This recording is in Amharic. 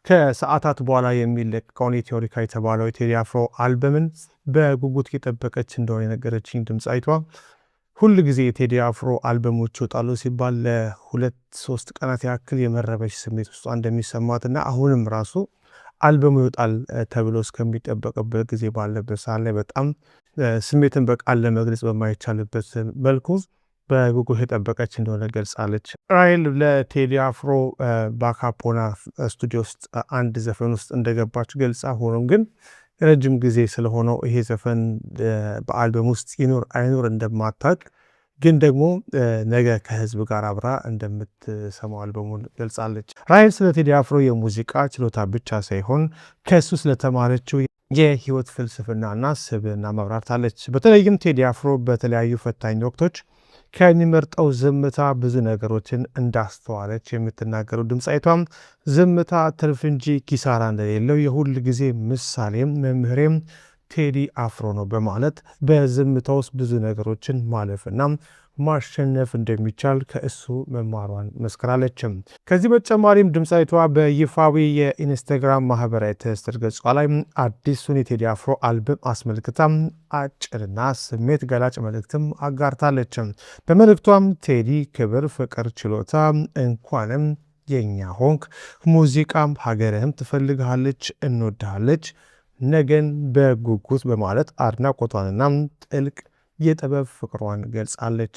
ከሰዓታት በኋላ የሚለቀቀውን የቴዎሪካ የተባለው የቴዲ አፍሮ አልበምን በጉጉት እየጠበቀች እንደሆነ የነገረችኝ ድምጻዊቷ ሁል ጊዜ የቴዲ አፍሮ አልበሞች ይወጣሉ ሲባል ለ2-3 ቀናት ያክል የመረበሽ ስሜት ውስጥ እንደሚሰማትና አሁንም ራሱ አልበሙ ይወጣል ተብሎ እስከሚጠበቅበት ጊዜ ባለበት ሰዓት ላይ በጣም ስሜትን በቃል ለመግለጽ በማይቻልበት መልኩ በጉጉት የጠበቀች እንደሆነ ገልጻለች። ራሔል ለቴዲ አፍሮ ባካፕ ሆና ስቱዲዮ ውስጥ አንድ ዘፈን ውስጥ እንደገባች ገልጻ ሆኖም ግን ረጅም ጊዜ ስለሆነው ይሄ ዘፈን በአልበም ውስጥ ይኖር አይኖር እንደማታውቅ ግን ደግሞ ነገ ከህዝብ ጋር አብራ እንደምትሰማው አልበሙን ገልጻለች። ራሔል ስለ ቴዲ አፍሮ የሙዚቃ ችሎታ ብቻ ሳይሆን ከሱ ስለተማረችው የህይወት ፍልስፍናና ስብዕና ማብራርታለች። በተለይም ቴዲ አፍሮ በተለያዩ ፈታኝ ወቅቶች ከሚመርጠው ዝምታ ብዙ ነገሮችን እንዳስተዋለች የምትናገረው ድምጻዊቷም ዝምታ ትርፍ እንጂ ኪሳራ እንደሌለው የሁል ጊዜ ምሳሌም መምህሬም ቴዲ አፍሮ ነው በማለት በዝምታ ውስጥ ብዙ ነገሮችን ማለፍና ማሸነፍ እንደሚቻል ከእሱ መማሯን መስክራለችም። ከዚህ በተጨማሪም ድምጻዊቷ በይፋዊ የኢንስታግራም ማህበራዊ ትስስር ገጿ ላይ አዲሱን የቴዲ አፍሮ አልበም አስመልክታ አጭርና ስሜት ገላጭ መልእክትም አጋርታለች። በመልእክቷም ቴዲ ክብር፣ ፍቅር፣ ችሎታ እንኳንም የኛ ሆንክ፣ ሙዚቃም ሀገርህም ትፈልግሃለች፣ እንወድሃለች፣ ነገን በጉጉት በማለት አድናቆቷንና ጥልቅ የጥበብ ፍቅሯን ገልጻለች።